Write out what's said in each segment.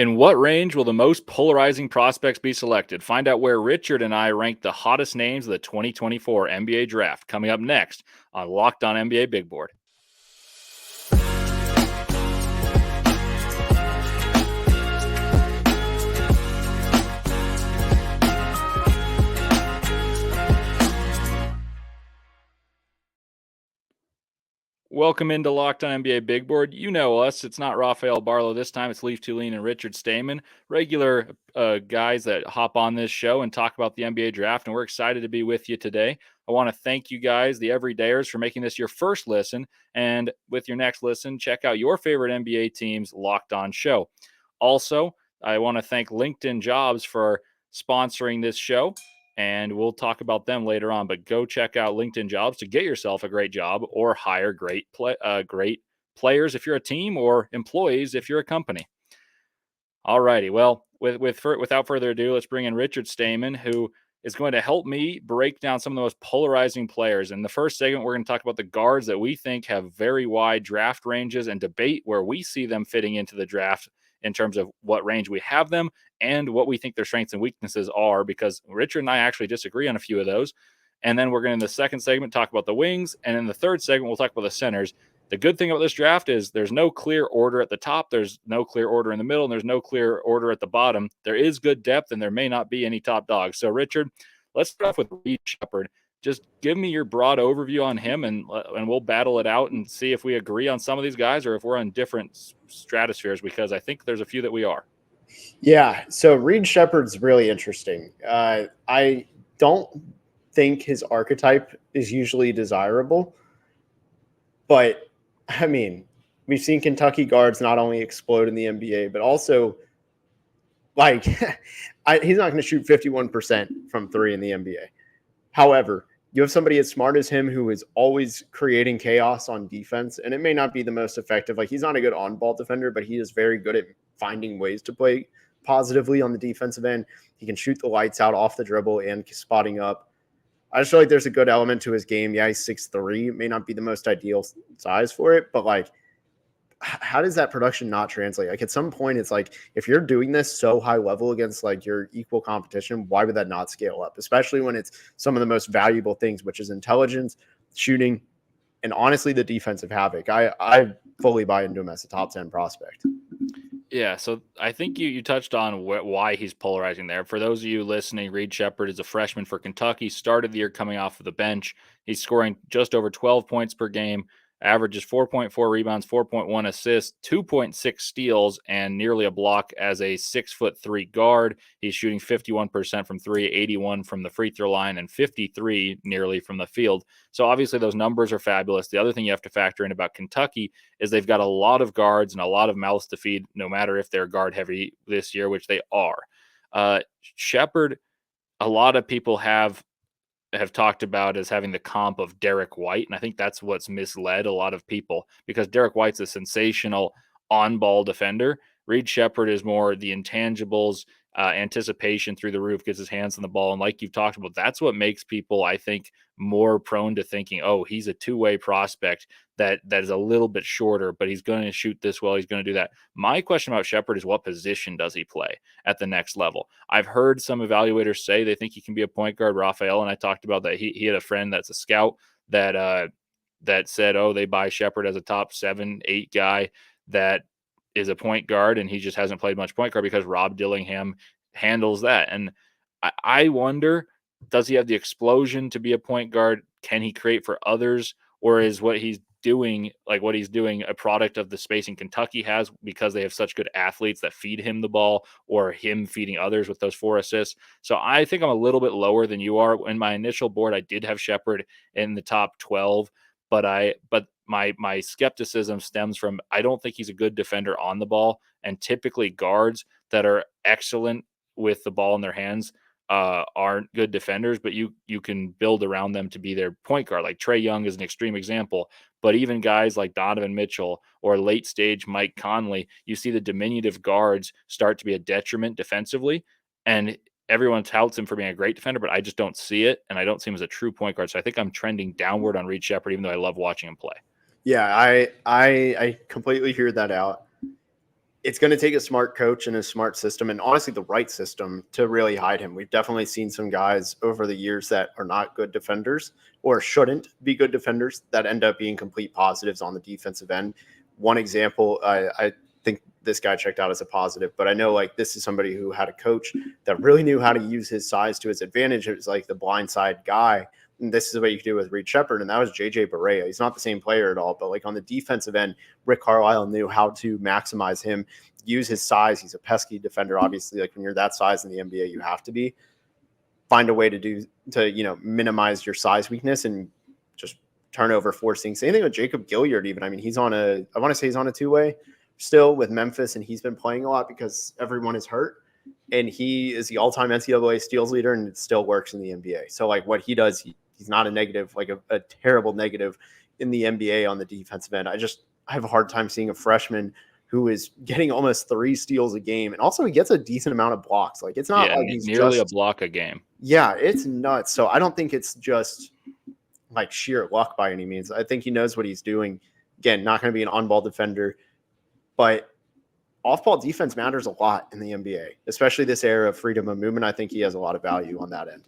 In what range will the most polarizing prospects be selected? Find out where Richard and I rank the hottest names of the 2024 NBA draft coming up next on Locked On NBA Big Board. Welcome into Locked On NBA Big Board. You know us. It's not Rafael Barlow this time. It's Leif, Thulin, and Richard Stayman, regular guys that hop on this show and talk about the NBA draft, and we're excited to be with you today. I want to thank you guys, the everydayers, for making this your first listen, and with your next listen, check out your favorite NBA team's Locked On show. Also, I want to thank LinkedIn Jobs for sponsoring this show, and we'll talk about them later on. But go check out LinkedIn Jobs to get yourself a great job or hire great players if you're a team, or employees if you're a company. All righty. Well, without further ado, let's bring in Richard Stayman, who is going to help me break down some of the most polarizing players. In the first segment, we're going to talk about the guards that we think have very wide draft ranges and debate where we see them fitting into the draft in terms of what range we have them and what we think their strengths and weaknesses are, because Richard and I actually disagree on a few of those. And then we're going to, in the second segment, talk about the wings. And in the third segment, we'll talk about the centers. The good thing about this draft is there's no clear order at the top. There's no clear order in the middle, and there's no clear order at the bottom. There is good depth, and there may not be any top dogs. So, Richard, let's start off with Reed Sheppard. Just give me your broad overview on him, and we'll battle it out and see if we agree on some of these guys or if we're on different stratospheres, because I think there's a few that we are. Yeah, so Reed Sheppard's really interesting. I don't think his archetype is usually desirable, but I mean, we've seen Kentucky guards not only explode in the NBA, but also, like, he's not going to shoot 51% from three in the NBA. However, you have somebody as smart as him who is always creating chaos on defense, and it may not be the most effective. Like, he's not a good on-ball defender, but he is very good at finding ways to play positively on the defensive end. He can shoot the lights out off the dribble and spotting up. I just feel like there's a good element to his game. Yeah, he's 6'3". It may not be the most ideal size for it, but, like, how does that production not translate? Like, at some point, it's like, if you're doing this so high level against, like, your equal competition, why would that not scale up? Especially when it's some of the most valuable things, which is intelligence, shooting, and honestly, the defensive havoc. I fully buy into him as a top 10 prospect. Yeah, so I think you touched on why he's polarizing there. For those of you listening, Reed Sheppard is a freshman for Kentucky, started the year coming off of the bench. He's scoring just over 12 points per game, averages 4.4 rebounds, 4.1 assists, 2.6 steals, and nearly a block as a 6'3" guard. He's shooting 51% from three, 81 from the free throw line, and 53 nearly from the field. So obviously those numbers are fabulous. The other thing you have to factor in about Kentucky is they've got a lot of guards and a lot of mouths to feed, no matter if they're guard heavy this year, which they are. Sheppard, a lot of people have talked about as having the comp of Derek White, and I think that's what's misled a lot of people, because Derek White's a sensational on-ball defender. Reed Sheppard is more the intangibles, anticipation through the roof, gets his hands on the ball, and like you've talked about, that's what makes people, I think, more prone to thinking, oh, he's a two-way prospect that is a little bit shorter, but he's going to shoot this well, he's going to do that. My question about Sheppard is, what position does he play at the next level? I've heard some evaluators say they think he can be a point guard. Rafael and I talked about that. He had a friend that's a scout that said, oh, they buy Sheppard as a top 7-8 guy that is a point guard, and he just hasn't played much point guard because Rob Dillingham handles that. And I wonder, does he have the explosion to be a point guard? Can he create for others? Or is what he's doing a product of the spacing Kentucky has because they have such good athletes that feed him the ball, or him feeding others with those 4 assists? So I think I'm a little bit lower than you are. In my initial board, I did have Sheppard in the top 12, but my skepticism stems from, I don't think he's a good defender on the ball, and typically guards that are excellent with the ball in their hands aren't good defenders, but you can build around them to be their point guard. Like Trae Young is an extreme example, but even guys like Donovan Mitchell or late stage Mike Conley, you see the diminutive guards start to be a detriment defensively, and everyone touts him for being a great defender, but I just don't see it, and I don't see him as a true point guard. So I think I'm trending downward on Reed Sheppard, even though I love watching him play. Yeah, I completely hear that out. it's going to take a smart coach and a smart system, and honestly the right system, to really hide him. We've definitely seen some guys over the years that are not good defenders or shouldn't be good defenders that end up being complete positives on the defensive end. One example, I think this guy checked out as a positive, but I know like this is somebody who had a coach that really knew how to use his size to his advantage. It was like the blindside guy. And this is what you could do with Reed Sheppard, and that was JJ Barea. He's not the same player at all, but like on the defensive end, Rick Carlisle knew how to maximize him, use his size. He's a pesky defender, obviously. Like when you're that size in the NBA, you have to be. Find a way to minimize your size weakness and just turnover forcing. Same thing with Jacob Gilliard. Even I mean, I want to say he's on a two-way still with Memphis, and he's been playing a lot because everyone is hurt. And he is the all-time NCAA steals leader, and it still works in the NBA. So like what he does, he's not a negative, like a terrible negative in the NBA on the defensive end. I have a hard time seeing a freshman who is getting almost 3 steals a game. And also he gets a decent amount of blocks. Like it's not like he's nearly a block a game. Yeah, it's nuts. So I don't think it's just like sheer luck by any means. I think he knows what he's doing. Again, not going to be an on-ball defender, but off-ball defense matters a lot in the NBA, especially this era of freedom of movement. I think he has a lot of value on that end.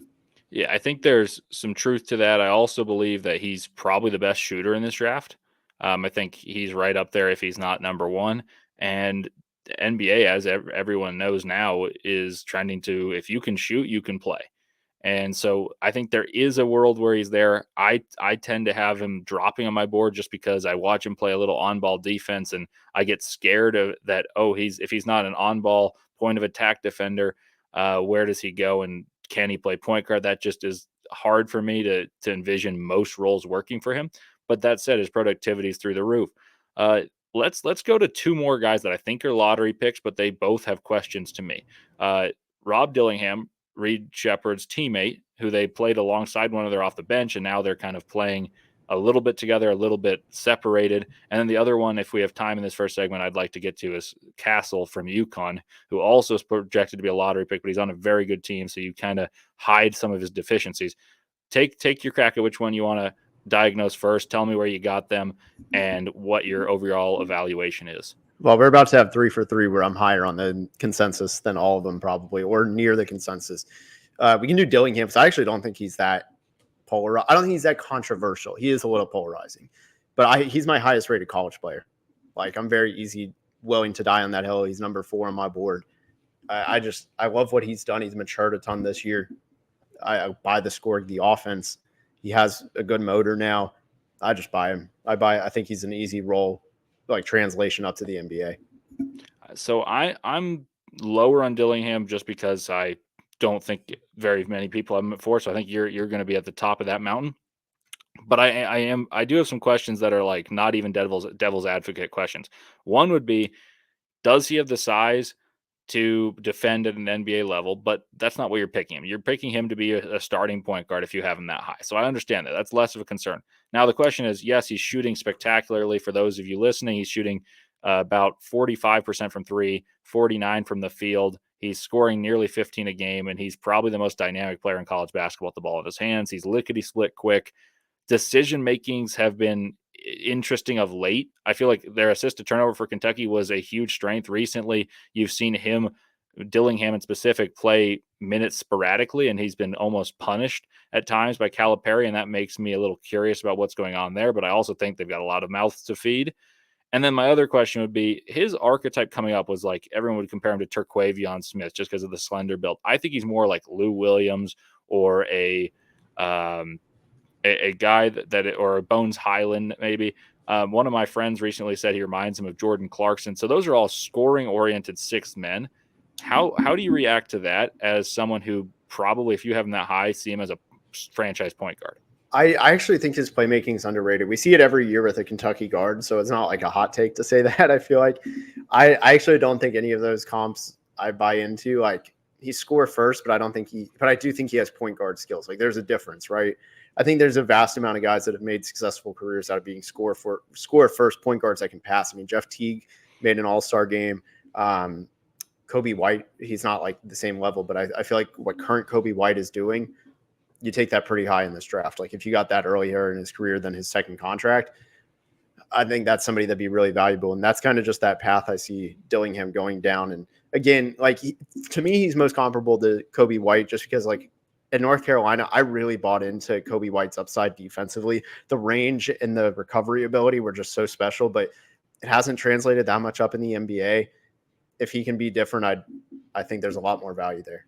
Yeah, I think there's some truth to that. I also believe that he's probably the best shooter in this draft. I think he's right up there if he's not number one. And the NBA, as everyone knows now, is trending to if you can shoot, you can play. And so I think there is a world where he's there. I tend to have him dropping on my board just because I watch him play a little on-ball defense, and I get scared of that. Oh, if he's not an on-ball point of attack defender, where does he go, and can he play point guard? That just is hard for me to envision most roles working for him. But that said, his productivity is through the roof. Let's go to 2 more guys that I think are lottery picks, but they both have questions to me. Rob Dillingham, Reed Sheppard's teammate, who they played alongside when they're off the bench, and now they're kind of playing a little bit together, a little bit separated. And then the other one, if we have time in this first segment, I'd like to get to is Castle from UConn, who also is projected to be a lottery pick, but he's on a very good team, so you kind of hide some of his deficiencies. Take your crack at which one you want to diagnose first. Tell me where you got them and what your overall evaluation is. Well, we're about to have 3 for 3 where I'm higher on the consensus than all of them probably, or near the consensus. We can do Dillingham because I actually don't think he's that polarized. I don't think he's that controversial. He is a little polarizing, but he's my highest rated college player. Like I'm very willing to die on that hill. He's number 4 on my board. I love what he's done. He's matured a ton this year. I buy the score, the offense. He has a good motor now. I just buy him. I think he's an easy roll, like translation up to the NBA. So I'm lower on Dillingham just because I don't think very many people have him at 4. So I think you're going to be at the top of that mountain. But I do have some questions that are like not even devil's advocate questions. One would be, does he have the size to defend at an NBA level? But that's not what you're picking him. You're picking him to be a starting point guard if you have him that high. So I understand that. That's less of a concern. Now the question is, yes, he's shooting spectacularly. For those of you listening, he's shooting about 45% from 3, 49 from the field. He's scoring nearly 15 a game, and he's probably the most dynamic player in college basketball with the ball in his hands. He's lickety-split quick. Decision makings have been interesting of late. I feel like their assist to turnover for Kentucky was a huge strength recently. You've seen him, Dillingham in specific, play minutes sporadically, and he's been almost punished at times by Calipari, and that makes me a little curious about what's going on there. But I also think they've got a lot of mouths to feed. And then my other question would be, his archetype coming up was like everyone would compare him to Terquavion Smith just because of the slender build. I think he's more like Lou Williams or a guy or a Bones Highland maybe. One of my friends recently said he reminds him of Jordan Clarkson. So those are all scoring-oriented 6th men. How do you react to that as someone who probably, if you have him that high, see him as a franchise point guard? I actually think his playmaking is underrated. We see it every year with a Kentucky guard, so it's not like a hot take to say that. I feel like I actually don't think any of those comps I buy into. Like he score first, but I do think he has point guard skills. Like there's a difference, right? I think there's a vast amount of guys that have made successful careers out of being score first point guards that can pass. I mean, Jeff Teague made an all-star game. Kobe White, he's not like the same level, but I feel like what current Kobe White is doing, you take that pretty high in this draft. Like if you got that earlier in his career than his second contract, I think that's somebody that'd be really valuable. And that's kind of just that path I see Dillingham going down. And again, like to me, he's most comparable to Kobe White just because like in North Carolina, I really bought into Kobe White's upside defensively. The range and the recovery ability were just so special, but it hasn't translated that much up in the NBA. If he can be different, I think there's a lot more value there.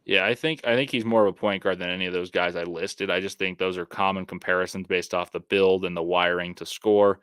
Yeah, I think he's more of a point guard than any of those guys I listed. I just think those are common comparisons based off the build and the wiring to score.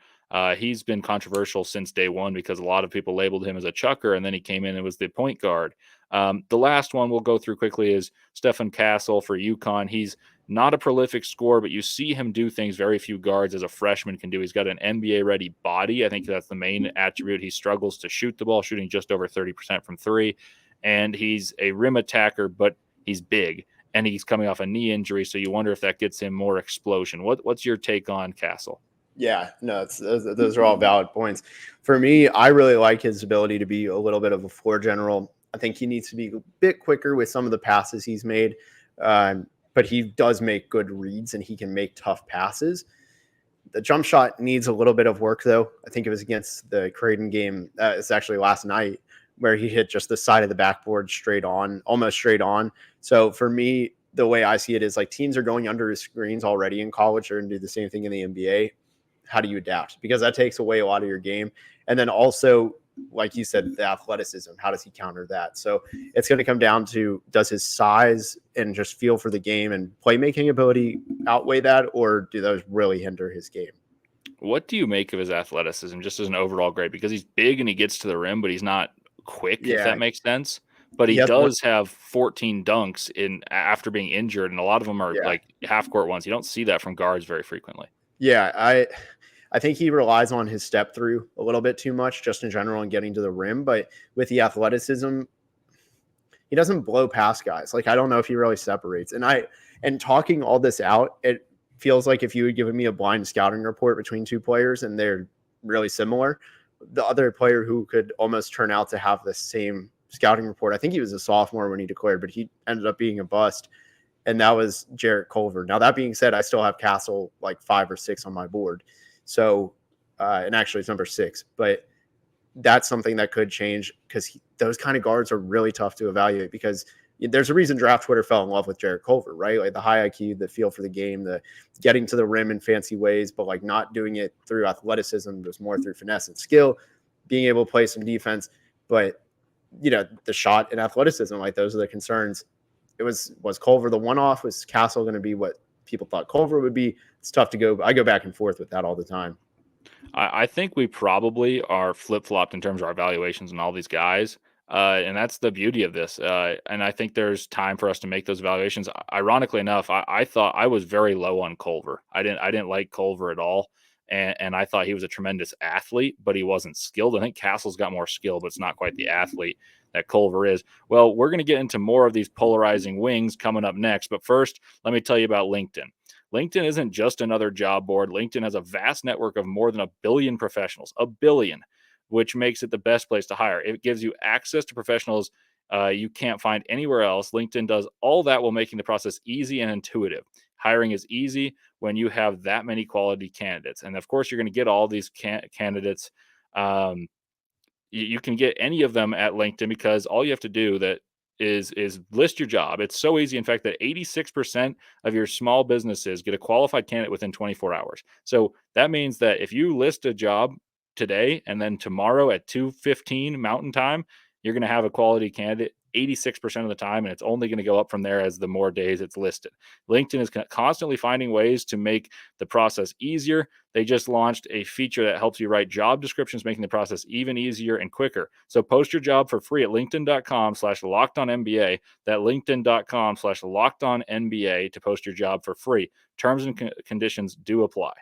He's been controversial since day one because a lot of people labeled him as a chucker, and then he came in and was the point guard. The last one we'll go through quickly is Stephon Castle for UConn. He's not a prolific scorer, but you see him do things very few guards as a freshman can do. He's got an NBA-ready body. I think that's the main attribute. He struggles to shoot the ball, shooting just over 30% from three. And he's a rim attacker, but he's big, and he's coming off a knee injury, so you wonder if that gets him more explosion. What's your take on Castle? Yeah, no, those are all valid points. For me, I really like his ability to be a little bit of a floor general. I think he needs to be a bit quicker with some of the passes he's made, but he does make good reads, and he can make tough passes. The jump shot needs a little bit of work, though. I think it was against the Creighton game. It's actually last night where he hit just the side of the backboard straight on, almost straight on. So for me, the way I see it is like teams are going under his screens already in college. They're going to do the same thing in the NBA. How do you adapt? Because that takes away a lot of your game. And then also, like you said, the athleticism. How does he counter that? So it's going to come down to, does his size and just feel for the game and playmaking ability outweigh that, or do those really hinder his game? What do you make of his athleticism just as an overall grade? Because he's big and he gets to the rim, but he's not quick, if Yeah, that makes sense. But he has one. does have 14 dunks in after being injured, and a lot of them are Yeah, like half court ones. You don't see that from guards very frequently. yeah. I think he relies on his step through a little bit too much, just in general, and getting to the rim. But with the athleticism, he doesn't blow past guys. Like I don't know if he really separates. And talking all this out, it feels like if you had given me a blind scouting report between two players and they're really similar, the other player who could almost turn out to have the same scouting report. I think he was a sophomore when he declared, but he ended up being a bust. And that was Jarrett Culver. Now, that being said, I still have Castle like 5 or 6 on my board. So, and actually it's number 6, but that's something that could change because those kind of guards are really tough to evaluate because there's a reason draft Twitter fell in love with Jarrett Culver, right? Like the high IQ, the feel for the game, the getting to the rim in fancy ways, but like not doing it through athleticism, just more through finesse and skill, being able to play some defense. But, the shot and athleticism, like those are the concerns. Was Culver the one-off? Was Castle going to be what people thought Culver would be? It's tough to go. I go back and forth with that all the time. I think we probably are flip-flopped in terms of our evaluations on all these guys. And that's the beauty of this. And I think there's time for us to make those evaluations. Ironically enough, I thought I was very low on Culver. I didn't like Culver at all. And I thought he was a tremendous athlete, but he wasn't skilled. I think Castle's got more skill, but it's not quite the athlete that Culver is. Well, we're going to get into more of these polarizing wings coming up next. But first, let me tell you about LinkedIn. LinkedIn isn't just another job board. LinkedIn has a vast network of more than 1 billion professionals, 1 billion, which makes it the best place to hire. It gives you access to professionals you can't find anywhere else. LinkedIn does all that while making the process easy and intuitive. Hiring is easy when you have that many quality candidates. And of course, you're going to get all these candidates. You can get any of them at LinkedIn because all you have to do that is list your job. It's so easy, in fact, that 86% of your small businesses get a qualified candidate within 24 hours. So that means that if you list a job today and then tomorrow at 2:15 Mountain Time, you're going to have a quality candidate 86% of the time, and it's only going to go up from there as the more days it's listed. LinkedIn is constantly finding ways to make the process easier. They just launched a feature that helps you write job descriptions, making the process even easier and quicker. So post your job for free at linkedin.com/lockedonnba. That linkedin.com/lockedonnba to post your job for free. Terms and conditions do apply.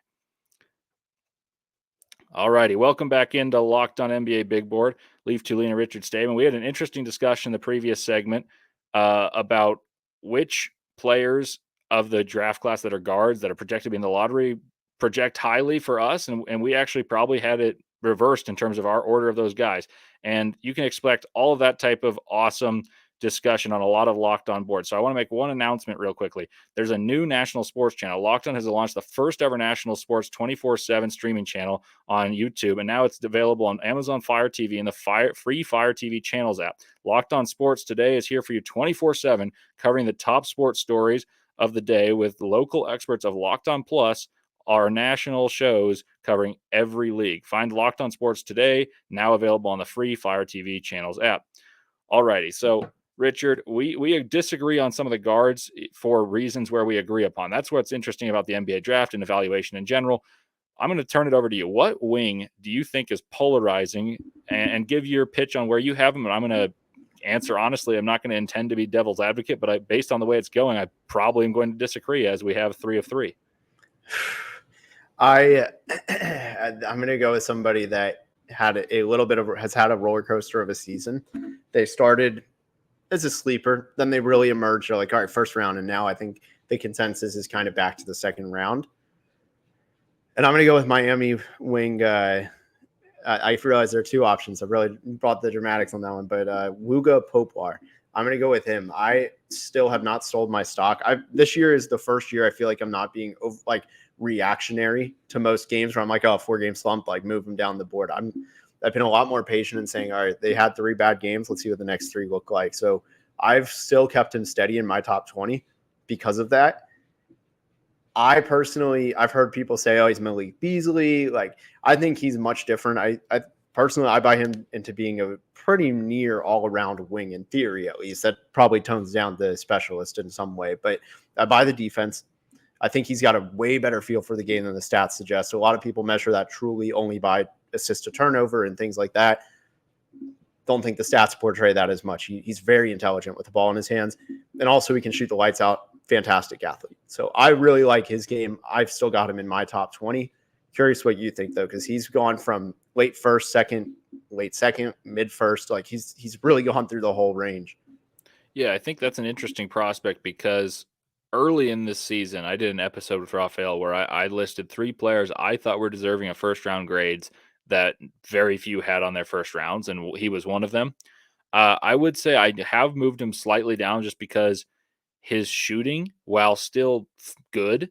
All righty. Welcome back into Locked On NBA Big Board. Leif, Thulin, and Richard Stayman. We had an interesting discussion in the previous segment about which players of the draft class that are guards that are projected to be in the lottery project highly for us. And we actually probably had it reversed in terms of our order of those guys. And you can expect all of that type of awesome discussion on a lot of Locked On boards. So I want to make one announcement real quickly. There's a new national sports channel. Locked On has launched the first ever national sports 24/7 streaming channel on YouTube, and now it's available on Amazon Fire TV and the free Fire TV channels app. Locked On Sports Today is here for you 24/7, covering the top sports stories of the day with local experts of Locked On Plus, our national shows covering every league. Find Locked On Sports Today, now available on the free Fire TV channels app. Alrighty, so Richard, we disagree on some of the guards for reasons where we agree upon. That's what's interesting about the NBA draft and evaluation in general. I'm going to turn it over to you. What wing do you think is polarizing? And give your pitch on where you have them. And I'm going to answer honestly. I'm not going to intend to be devil's advocate, but based on the way it's going, I probably am going to disagree, as we have 3 of 3. I'm going to go with somebody that had a little bit of has had a roller coaster of a season. They started as a sleeper, then they really emerged. They're like, all right, first round, and now I think the consensus is kind of back to the second round. And I'm going to go with Miami wing. I realize there are 2 options. I really brought the dramatics on that one, but Wuga Poplar. I'm going to go with him. I still have not sold my stock. This year is the first year I feel like I'm not being like reactionary to most games where I'm like, oh, 4-game slump, like move them down the board. I've been a lot more patient in saying, all right, they had 3 bad games. Let's see what the next 3 look like. So I've still kept him steady in my top 20 because of that. I've heard people say, oh, he's Malik Beasley. Like, I think he's much different. I personally, I buy him into being a pretty near all-around wing in theory, at least. That probably tones down the specialist in some way. But I buy the defense. I think he's got a way better feel for the game than the stats suggest. So a lot of people measure that truly only by assist to turnover and things like that. Don't think the stats portray that as much. He's very intelligent with the ball in his hands. And also he can shoot the lights out. Fantastic athlete. So I really like his game. I've still got him in my top 20. Curious what you think, though, because he's gone from late first, second, late second, mid first. Like he's really gone through the whole range. Yeah, I think that's an interesting prospect because early in this season, I did an episode with Raphael where I listed 3 players I thought were deserving of first round grades that very few had on their first rounds, and he was one of them. I would say I have moved him slightly down just because his shooting, while still good,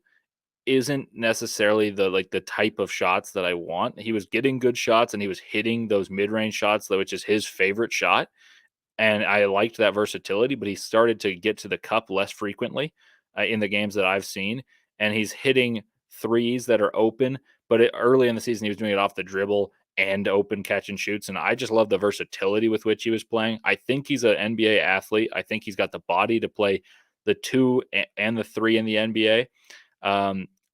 isn't necessarily the type of shots that I want. He was getting good shots and he was hitting those mid-range shots, which is his favorite shot. And I liked that versatility, but he started to get to the cup less frequently in the games that I've seen. And he's hitting threes that are open, but early in the season, he was doing it off the dribble and open catch and shoots. And I just love the versatility with which he was playing. I think he's an NBA athlete. I think he's got the body to play the 2 and the 3 in the NBA.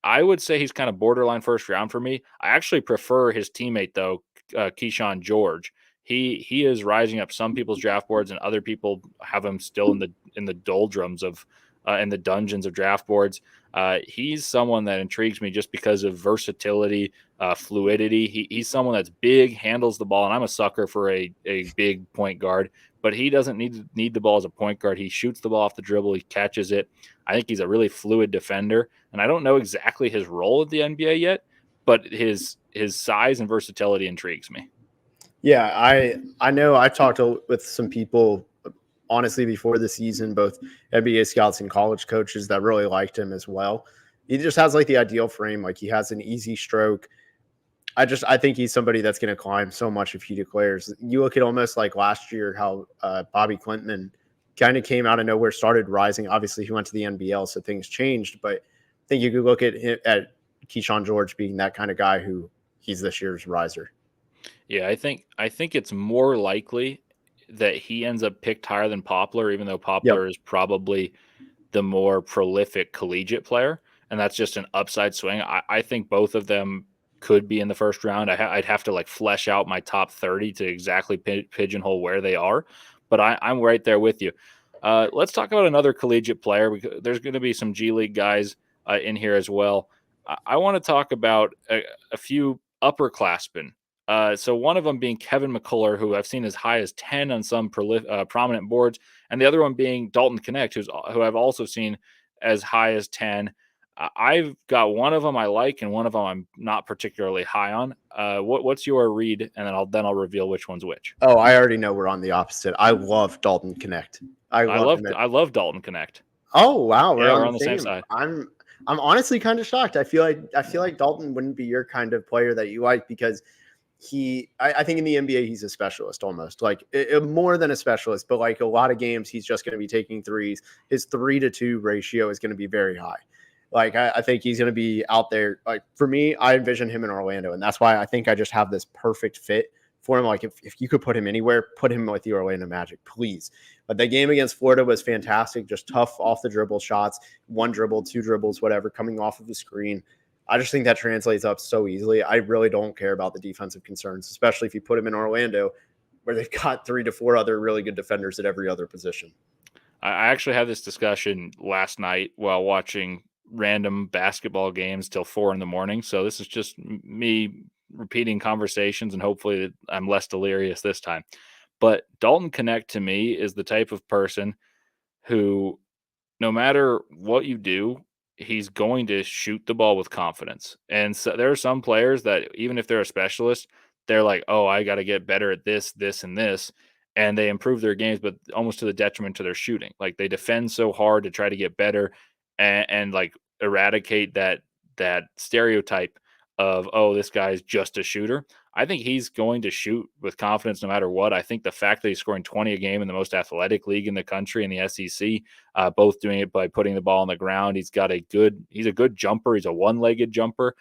I would say he's kind of borderline first round for me. I actually prefer his teammate, though, Keyshawn George. He is rising up some people's draft boards, and other people have him still in the doldrums of in the dungeons of draft boards. He's someone that intrigues me just because of versatility, fluidity. He's someone that's big, handles the ball, and I'm a sucker for a big point guard. But he doesn't need the ball as a point guard. He shoots the ball off the dribble. He catches it. I think he's a really fluid defender, and I don't know exactly his role at the NBA yet, but his size and versatility intrigues me. Yeah, I know I talked with some people, honestly, before the season, both NBA scouts and college coaches that really liked him as well. He just has like the ideal frame. Like he has an easy stroke. I think he's somebody that's going to climb so much if he declares. You look at almost like last year how Bobby Clinton kind of came out of nowhere, started rising. Obviously, he went to the NBL, so things changed. But I think you could look at Keyshawn George being that kind of guy who he's this year's riser. Yeah, I think it's more likely that he ends up picked higher than Poplar, even though Poplar is probably the more prolific collegiate player, and that's just an upside swing. I think both of them could be in the first round. I'd have to like flesh out my top 30 to exactly pigeonhole where they are, but I'm right there with you. Let's talk about another collegiate player because there's going to be some G League guys in here as well. I want to talk about a few upperclassmen. So one of them being Kevin McCullar, who I've seen as high as 10 on some prominent boards, and the other one being Dalton Knecht, who I've also seen as high as 10. I've got one of them I like and one of them I'm not particularly high on. What's your read? And then I'll reveal which one's which. Oh, I already know we're on the opposite. I love Dalton Knecht. I love him. I love Dalton Knecht. Oh wow, we're Yeah, on we're the on the same same. side. I'm honestly kind of shocked. I feel like Dalton wouldn't be your kind of player that you like because I think in the NBA he's a specialist almost like more than a specialist, but like a lot of games he's just going to be taking threes. His 3-to-2 ratio is going to be very high. Like I think he's going to be out there. Like for me, I envision him in Orlando, and that's why I think I just have this perfect fit for him. Like if you could put him anywhere, put him with the Orlando Magic, please. But the game against Florida was fantastic, just tough off the dribble shots, one dribble, two dribbles, whatever, coming off of the screen. I just think that translates up so easily. I really don't care about the defensive concerns, especially if you put him in Orlando, where they've got 3 to 4 other really good defenders at every other position. I actually had this discussion last night while watching random basketball games till 4 in the morning. So this is just me repeating conversations, and hopefully I'm less delirious this time. But Dalton Knecht to me is the type of person who, no matter what you do, he's going to shoot the ball with confidence. And so there are some players that even if they're a specialist, they're like, "Oh, I got to get better at this, this, and this." And they improve their games, but almost to the detriment to their shooting. Like they defend so hard to try to get better and like eradicate that stereotype of, "Oh, this guy's just a shooter." I think he's going to shoot with confidence no matter what. I think the fact that he's scoring 20 a game in the most athletic league in the country in the SEC, both doing it by putting the ball on the ground. He's a good jumper. He's a one-legged jumper.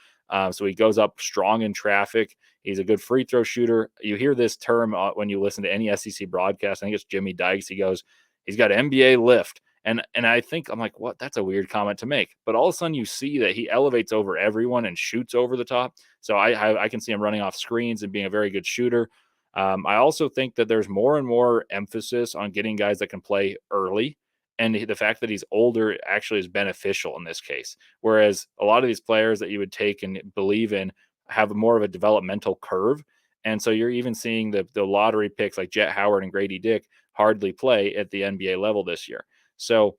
So he goes up strong in traffic. He's a good free throw shooter. You hear this term when you listen to any SEC broadcast. I think it's Jimmy Dykes. He goes, he's got NBA lift. And I think I'm like, what? That's a weird comment to make. But all of a sudden you see that he elevates over everyone and shoots over the top. So I can see him running off screens and being a very good shooter. I also think that there's more and more emphasis on getting guys that can play early. And the fact that he's older actually is beneficial in this case. Whereas a lot of these players that you would take and believe in have more of a developmental curve. And so you're even seeing the lottery picks like Jet Howard and Grady Dick hardly play at the NBA level this year. So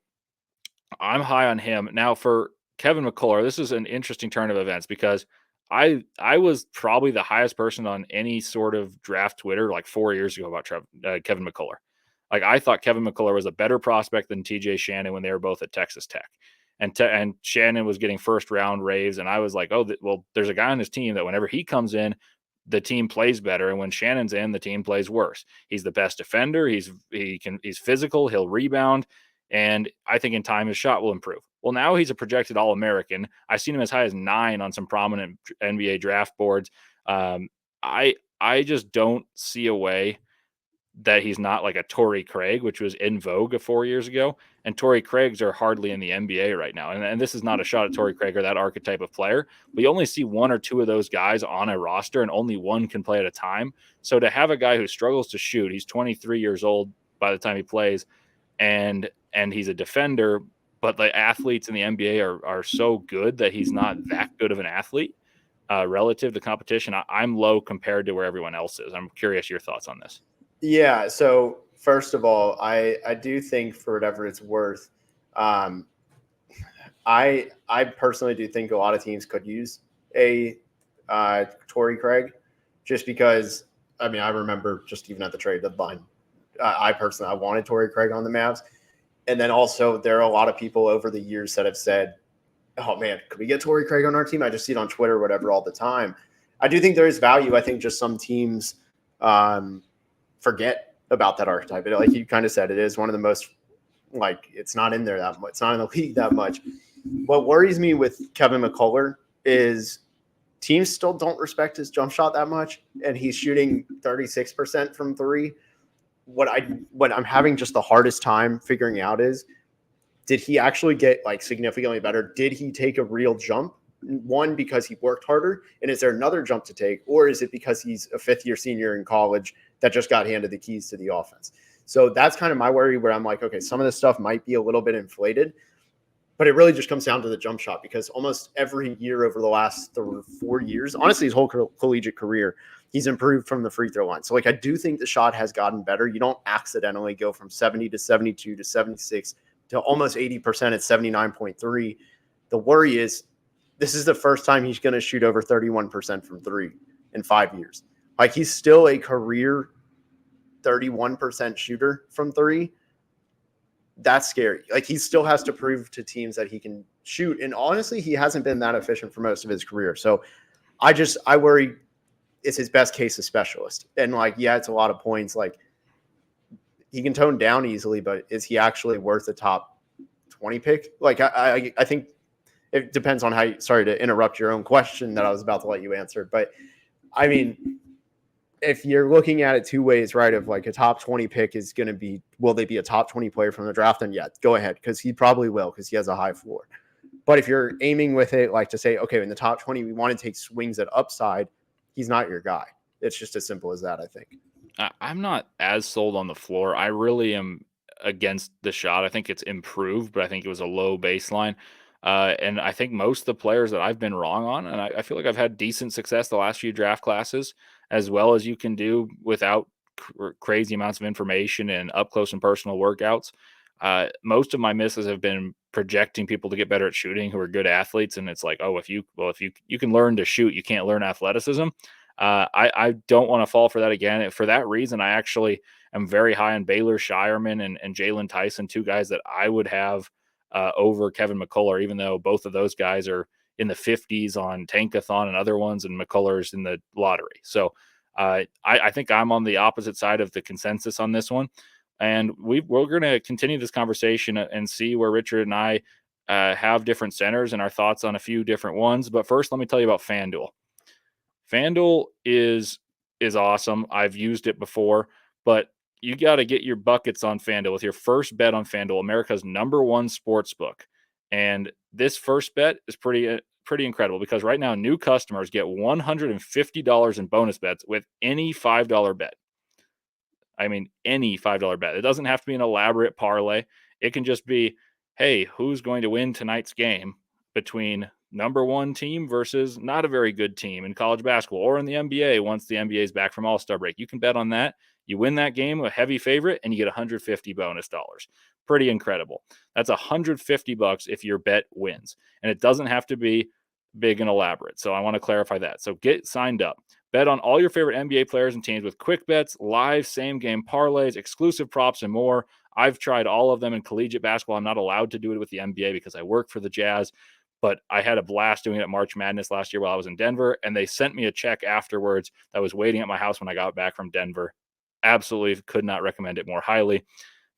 I'm high on him. Now for Kevin McCullar, this is an interesting turn of events because I was probably the highest person on any sort of draft Twitter like 4 years ago about Kevin McCullar. Like I thought Kevin McCullar was a better prospect than TJ Shannon when they were both at Texas Tech. And Shannon was getting first round raves, and I was like, oh, well, there's a guy on his team that whenever he comes in, the team plays better, and when Shannon's in, the team plays worse. He's the best defender. He's physical. He'll rebound, and I think in time his shot will improve. Well, now he's a projected All-American. I've seen him as high as 9 on some prominent NBA draft boards. I just don't see a way that he's not like a Torrey Craig, which was in vogue 4 years ago. And Torrey Craigs are hardly in the NBA right now. And this is not a shot at Torrey Craig or that archetype of player. We only see 1 or 2 of those guys on a roster, and only one can play at a time. So to have a guy who struggles to shoot, he's 23 years old by the time he plays, and he's a defender, but the athletes in the NBA are so good that he's not that good of an athlete relative to competition. I'm low compared to where everyone else is. I'm curious your thoughts on this. Yeah. So first of all, I do think for whatever it's worth, I personally do think a lot of teams could use a Torrey Craig, just because I remember just even at the trade deadline, I wanted Torrey Craig on the Mavs, and then also there are a lot of people over the years that have said, "Oh man, could we get Torrey Craig on our team?" I just see it on Twitter, whatever, all the time. I do think there is value. I think just some teams forget about that archetype. Like you kind of said, it is one of the most, like, it's not in there that much. It's not in the league that much. What worries me with Kevin McCullar is teams still don't respect his jump shot that much, and he's shooting 36% from 3. What I'm having just the hardest time figuring out is, did he actually get like significantly better? Did he take a real jump? One, because he worked harder, and is there another jump to take, or is it because he's a 5th-year senior in college that just got handed the keys to the offense? So that's kind of my worry, where I'm like, okay, some of this stuff might be a little bit inflated, but it really just comes down to the jump shot, because almost every year over the last 4 years, honestly, his whole collegiate career, he's improved from the free throw line. So like, I do think the shot has gotten better. You don't accidentally go from 70 to 72 to 76 to almost 80% at 79.3. The worry is this is the first time he's going to shoot over 31% from three in 5 years. Like, he's still a career 31% shooter from three. That's scary. Like, he still has to prove to teams that he can shoot. And honestly, he hasn't been that efficient for most of his career. So I worry it's his best case of specialist. And like, yeah, it's a lot of points. Like, he can tone down easily, but is he actually worth a top 20 pick? Like, I think it depends on how you, sorry to interrupt your own question that I was about to let you answer. But I mean, if you're looking at it two ways, right, of like a top 20 pick is going to be, will they be a top 20 player from the draft? And yeah, go ahead, because he probably will, because he has a high floor. But if you're aiming with it, like to say, okay, in the top 20, we want to take swings at upside, he's not your guy. It's just as simple as that, I think. I'm not as sold on the floor. I really am against the shot. I think it's improved, but I think it was a low baseline. And I think most of the players that I've been wrong on, and I feel like I've had decent success the last few draft classes, as well as you can do without crazy amounts of information and up close and personal workouts. Most of my misses have been projecting people to get better at shooting who are good athletes, and it's like, oh, if you can learn to shoot, you can't learn athleticism. I don't want to fall for that again. For that reason, I actually am very high on Baylor Shireman and Jalen Tyson, two guys that I would have over Kevin McCullar, even though both of those guys are in the 50s on Tankathon and other ones, and McCullar's in the lottery. So I think I'm on the opposite side of the consensus on this one. And we're going to continue this conversation and see where Richard and I have different centers and our thoughts on a few different ones. But first, let me tell you about FanDuel. FanDuel is awesome. I've used it before, but you got to get your buckets on FanDuel with your first bet on FanDuel, America's #1 sports book. And this first bet is pretty incredible, because right now new customers get $150 in bonus bets with any $5 bet. I mean, any $5 bet. It doesn't have to be an elaborate parlay. It can just be, hey, who's going to win tonight's game between #1 team versus not a very good team in college basketball or in the NBA once the NBA is back from All-Star break. You can bet on that. You win that game, a heavy favorite, and you get $150 bonus dollars. Pretty incredible. That's $150 if your bet wins. And it doesn't have to be big and elaborate. So I want to clarify that. So get signed up. Bet on all your favorite NBA players and teams with quick bets, live same-game parlays, exclusive props, and more. I've tried all of them in collegiate basketball. I'm not allowed to do it with the NBA because I work for the Jazz, but I had a blast doing it at March Madness last year while I was in Denver, and they sent me a check afterwards that was waiting at my house when I got back from Denver. Absolutely could not recommend it more highly.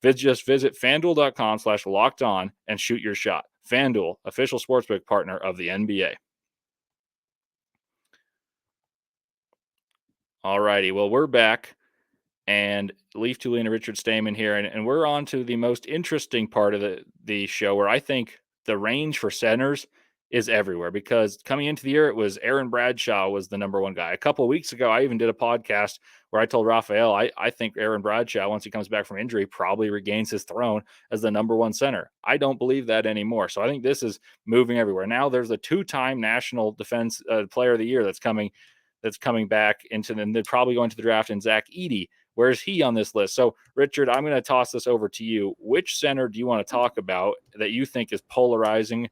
Just visit FanDuel.com/lockedon and shoot your shot. FanDuel, official sportsbook partner of the NBA. All righty. Well, we're back, and Leif, Thulin, and Richard Stayman here, and we're on to the most interesting part of the show, where I think the range for centers is everywhere, because coming into the year, it was Aaron Bradshaw was the #1 guy. A couple of weeks ago, I even did a podcast where I told Raphael I think Aaron Bradshaw, once he comes back from injury, probably regains his throne as the #1 center. I don't believe that anymore. So I think this is moving everywhere. Now there's a 2-time National Defense Player of the Year that's coming back into them. They're probably going to the draft in Zach Edey. Where's he on this list? So, Richard, I'm going to toss this over to you. Which center do you want to talk about that you think is polarizing,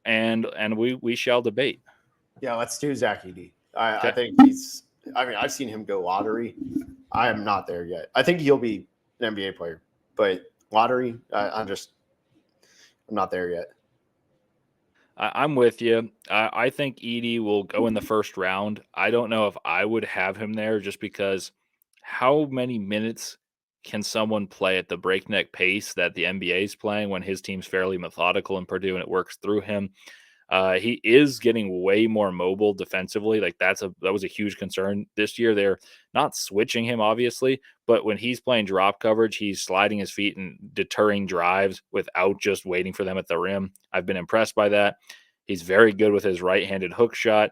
and we shall debate? Yeah, let's do Zach Edey. Okay. I think I've seen him go lottery. I am not there yet. I think he'll be an NBA player, but lottery, I'm not there yet. I'm with you. I think Edey will go in the first round. I don't know if I would have him there, just because how many minutes can someone play at the breakneck pace that the NBA is playing when his team's fairly methodical in Purdue and it works through him? He is getting way more mobile defensively. Like that was a huge concern this year. They're not switching him, obviously, but when he's playing drop coverage, he's sliding his feet and deterring drives without just waiting for them at the rim. I've been impressed by that. He's very good with his right-handed hook shot,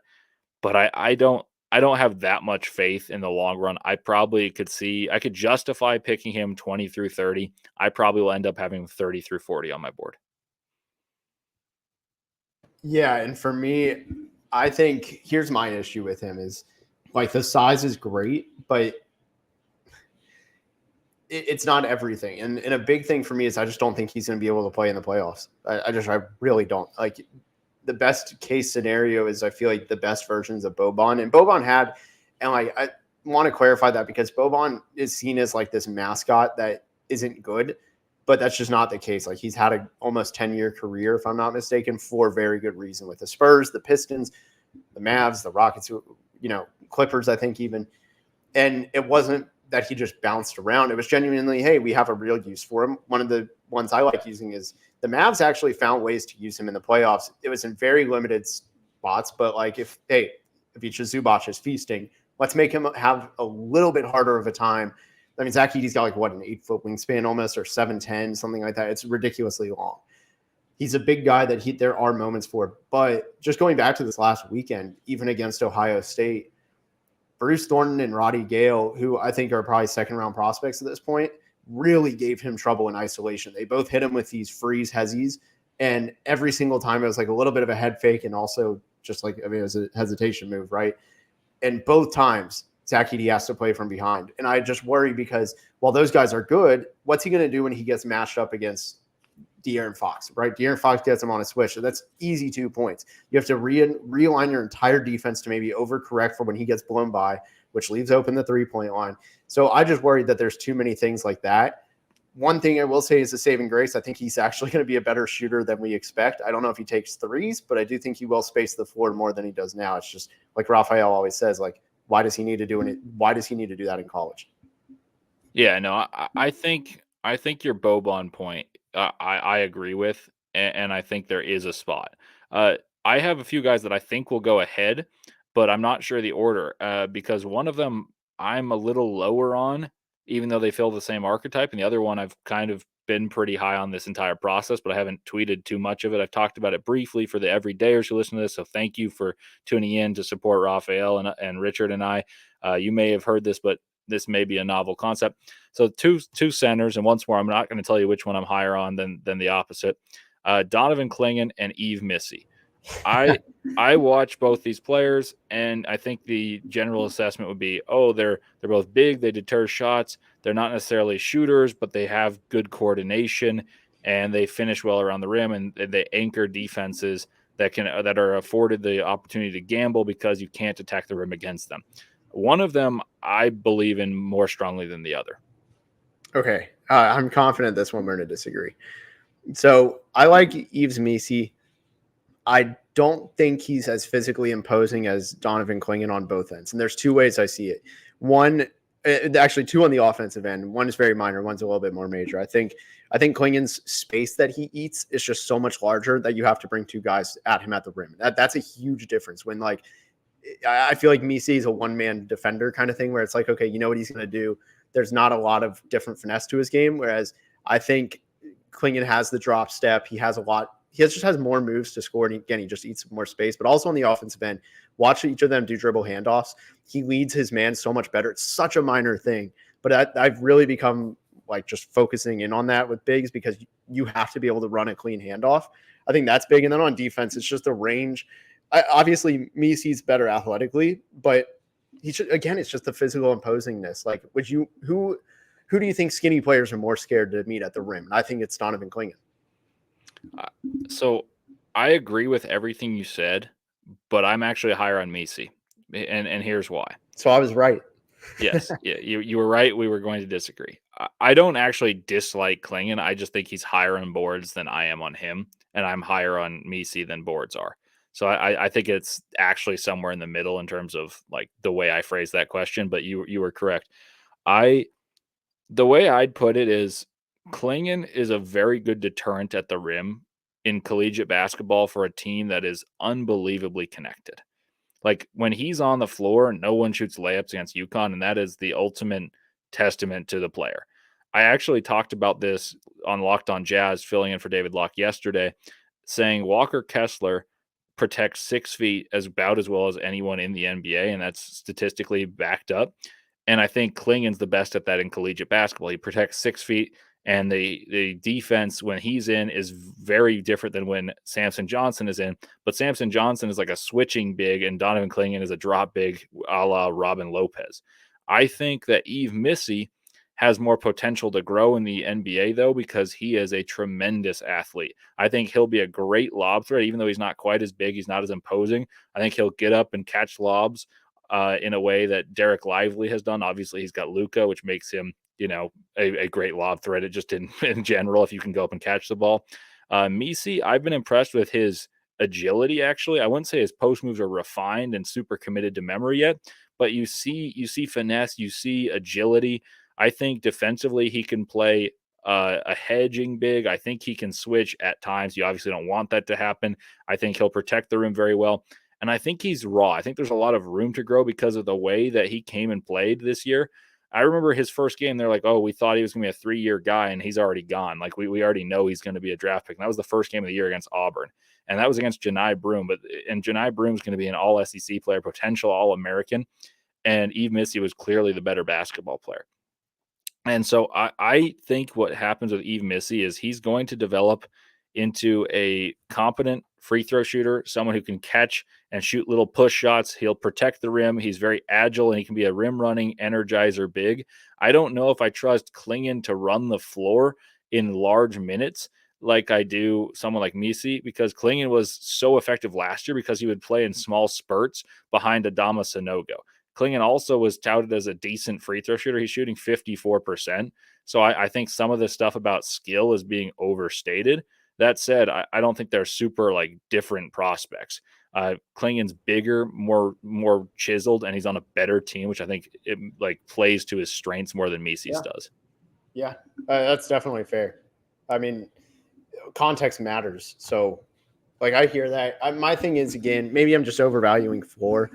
but I don't have that much faith in the long run. I could justify picking him 20 through 30. I probably will end up having 30 through 40 on my board. Yeah, and for me, I think here's my issue with him is like the size is great, but it's not everything. And a big thing for me is I just don't think he's going to be able to play in the playoffs. I really don't. Like the best case scenario is I feel like the best versions of Boban. And Boban had, and like I want to clarify that because Boban is seen as like this mascot that isn't good, but that's just not the case. Like he's had a almost 10-year career, if I'm not mistaken, for very good reason with the Spurs, the Pistons, the Mavs, the Rockets, Clippers, I think even. And it wasn't that he just bounced around. It was genuinely, hey, we have a real use for him. One of the ones I like using is the Mavs actually found ways to use him in the playoffs. It was in very limited spots, but like if Ivica Zubac is feasting, let's make him have a little bit harder of a time. I mean, Zach Edey's got like an 8-foot wingspan almost, or 7'10", something like that. It's ridiculously long. He's a big guy that there are moments for. But just going back to this last weekend, even against Ohio State, Bruce Thornton and Roddy Gale, who I think are probably second-round prospects at this point, really gave him trouble in isolation. They both hit him with these freeze hezzies, and every single time it was like a little bit of a head fake and also just like, it was a hesitation move, right? And both times, Zach Edey has to play from behind. And I just worry because while those guys are good, what's he going to do when he gets matched up against De'Aaron Fox, right? De'Aaron Fox gets him on a switch. So that's easy 2 points. You have to realign your entire defense to maybe overcorrect for when he gets blown by, which leaves open the 3-point line. So I just worried that there's too many things like that. One thing I will say is a saving grace. I think he's actually going to be a better shooter than we expect. I don't know if he takes threes, but I do think he will space the floor more than he does now. It's just like Raphael always says, like, why does he need to do it? Why does he need to do that in college? Yeah, no, I think your Boban point, I agree with, and I think there is a spot. I have a few guys that I think will go ahead, but I'm not sure the order because one of them I'm a little lower on, even though they fill the same archetype, and the other one I've kind of been pretty high on this entire process, but I haven't tweeted too much of it. I've talked about it briefly for the everydayers who listen to this, so thank you for tuning in to support Raphael and Richard and I. You may have heard this, but this may be a novel concept. So two centers, and once more, I'm not going to tell you which one I'm higher on than the opposite. Donovan Klingan and Yves Misi. I watch both these players, and I think the general assessment would be, they're both big, they deter shots, they're not necessarily shooters, but they have good coordination and they finish well around the rim, and they anchor defenses that are afforded the opportunity to gamble because you can't attack the rim against them. One of them I believe in more strongly than the other. Okay. I'm confident this one we're going to disagree. So I like Yves Misi. I don't think he's as physically imposing as Donovan Klingan on both ends. And there's two ways I see it. One, actually two on the offensive end. One is very minor. One's a little bit more major. I think Klingan's space that he eats is just so much larger that you have to bring two guys at him at the rim. That's a huge difference when, like, I feel like Misi is a one-man defender kind of thing where it's like, okay, you know what he's going to do. There's not a lot of different finesse to his game. Whereas I think Klingan has the drop step. He has a lot. Just has more moves to score. And again, he just eats more space. But also on the offensive end, watch each of them do dribble handoffs. He leads his man so much better. It's such a minor thing. But I've really become like just focusing in on that with bigs because you have to be able to run a clean handoff. I think that's big. And then on defense, it's just the range. Obviously, Misi's better athletically, but it's just the physical imposingness. Like, who do you think skinny players are more scared to meet at the rim? And I think it's Donovan Klingan. So I agree with everything you said, but I'm actually higher on Misi, and here's why. So I was right. Yes, yeah, you were right. We were going to disagree. I don't actually dislike Klingan. I just think he's higher on boards than I am on him, and I'm higher on Misi than boards are. So I think it's actually somewhere in the middle in terms of like the way I phrased that question. But you were correct. The way I'd put it is Klingan is a very good deterrent at the rim in collegiate basketball for a team that is unbelievably connected. Like when he's on the floor, no one shoots layups against UConn, and that is the ultimate testament to the player. I actually talked about this on Locked On Jazz, filling in for David Locke yesterday, saying Walker Kessler protects 6 feet about as well as anyone in the NBA, and that's statistically backed up. And I think Klingan's the best at that in collegiate basketball. He protects 6 feet, and the defense when he's in is very different than when Samson Johnson is in. But Samson Johnson is like a switching big, and Donovan Klingan is a drop big a la Robin Lopez. I think that Yves Misi has more potential to grow in the NBA, though, because he is a tremendous athlete. I think he'll be a great lob threat, even though he's not quite as big. He's not as imposing. I think he'll get up and catch lobs in a way that Derek Lively has done. Obviously, he's got Luka, which makes him, a great lob threat. It just in general, if you can go up and catch the ball. Misi, I've been impressed with his agility, actually. I wouldn't say his post moves are refined and super committed to memory yet, but you see finesse, you see agility. I think defensively he can play a hedging big. I think he can switch at times. You obviously don't want that to happen. I think he'll protect the rim very well. And I think he's raw. I think there's a lot of room to grow because of the way that he came and played this year. I remember his first game, they're like, oh, we thought he was going to be a 3-year guy, and he's already gone. Like, we already know he's going to be a draft pick. And that was the first game of the year against Auburn. And that was against Janai Broome. And Janai Broome's going to be an all-SEC player, potential All-American. And Yves Misi was clearly the better basketball player. And so I think what happens with Yves Misi is he's going to develop into a competent free throw shooter, someone who can catch and shoot little push shots. He'll protect the rim. He's very agile, and he can be a rim running energizer big. I don't know if I trust Clingan to run the floor in large minutes like I do someone like Misi, because Clingan was so effective last year because he would play in small spurts behind Adama Sanogo. Clingan also was touted as a decent free throw shooter. He's shooting 54%. So I think some of the stuff about skill is being overstated. That said, I don't think they're super like different prospects. Clingan's bigger, more chiseled, and he's on a better team, which I think it like plays to his strengths more than Misi's does. Yeah, that's definitely fair. I mean, context matters. So, like, I hear that. My thing is, again, maybe I'm just overvaluing floor.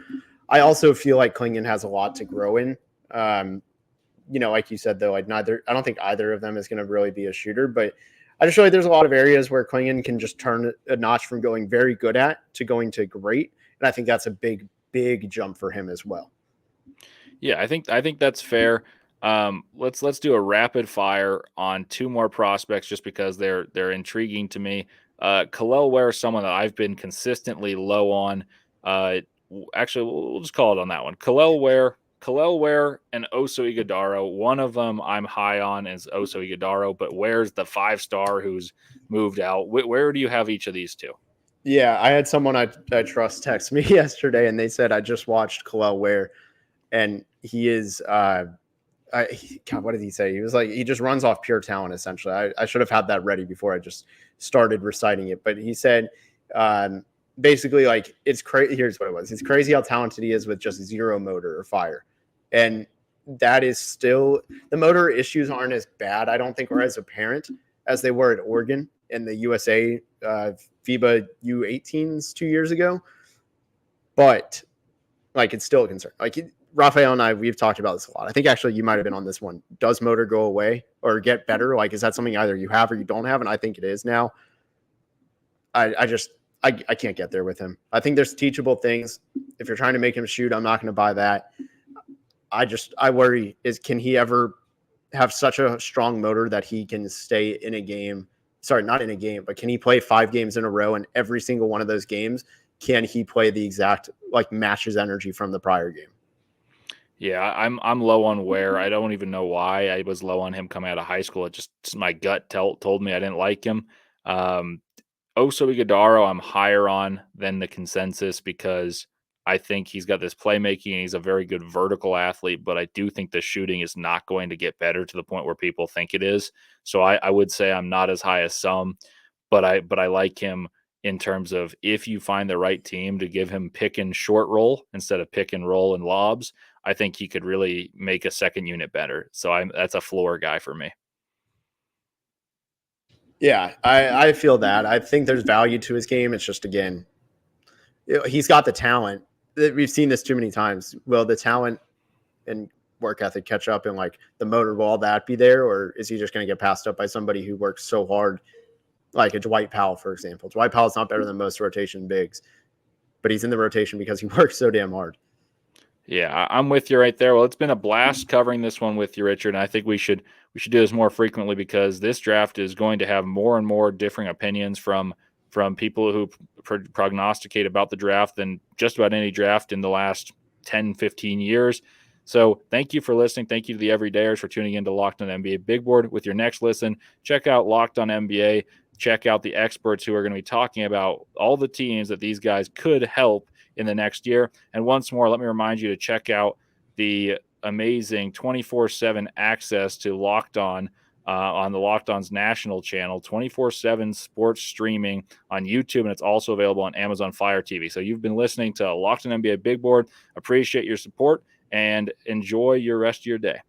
I also feel like Clingan has a lot to grow in. Like you said, though, I don't think either of them is going to really be a shooter, but I just feel like there's a lot of areas where Clingan can just turn a notch from going very good at to going to great. And I think that's a big, big jump for him as well. Yeah, I think that's fair. Let's do a rapid fire on 2 more prospects just because they're intriguing to me. Kel'el Ware is someone that I've been consistently low on. Actually, we'll just call it on that one. Kel'el Ware, and Oso Ighodaro. One of them I'm high on is Oso Ighodaro, but Ware's the 5-star who's moved out. Where do you have each of these two? Yeah, I had someone I trust text me yesterday, and they said I just watched Kel'el Ware, and he is God, what did he say? He was like, he just runs off pure talent, essentially. I should have had that ready before I just started reciting it. But he said, basically, like, it's crazy. Here's what it was. It's crazy how talented he is with just zero motor or fire. And that is still, the motor issues aren't as bad, I don't think, or as apparent as they were at Oregon in the USA FIBA U18s 2 years ago. But, like, it's still a concern. Like, Raphael and I, we've talked about this a lot. I think actually you might have been on this one. Does motor go away or get better? Like, is that something either you have or you don't have? And I think it is now. I can't get there with him. I think there's teachable things. If you're trying to make him shoot, I'm not going to buy that. I worry can he ever have such a strong motor that he can stay in a game? Sorry, not in a game, but can he play 5 games in a row, and every single one of those games, can he play the exact, like, match his energy from the prior game? Yeah, I'm low on Ware. I don't even know why I was low on him coming out of high school. It just my gut told me I didn't like him. Oso Ighodaro I'm higher on than the consensus because I think he's got this playmaking and he's a very good vertical athlete, but I do think the shooting is not going to get better to the point where people think it is. So I would say I'm not as high as some, but I like him in terms of if you find the right team to give him pick and short roll instead of pick and roll and lobs, I think he could really make a second unit better. So that's a floor guy for me. Yeah, I feel that. I think there's value to his game. It's just, again, he's got the talent. We've seen this too many times. Will the talent and work ethic catch up, and, like, the motor, will all that be there? Or is he just going to get passed up by somebody who works so hard, like a Dwight Powell, for example? Dwight Powell's not better than most rotation bigs, but he's in the rotation because he works so damn hard. Yeah, I'm with you right there. Well, it's been a blast covering this one with you, Richard. And I think we should do this more frequently because this draft is going to have more and more differing opinions from people who prognosticate about the draft than just about any draft in the last 10, 15 years. So thank you for listening. Thank you to the everydayers for tuning in to Locked on NBA Big Board. With your next listen, check out Locked on NBA. Check out the experts who are going to be talking about all the teams that these guys could help in the next year. And once more, let me remind you to check out the amazing 24/7 access to Locked on the Locked On's national channel, 24/7 sports streaming on YouTube, and it's also available on Amazon Fire TV. So you've been listening to Locked on NBA Big Board. Appreciate your support and enjoy your rest of your day.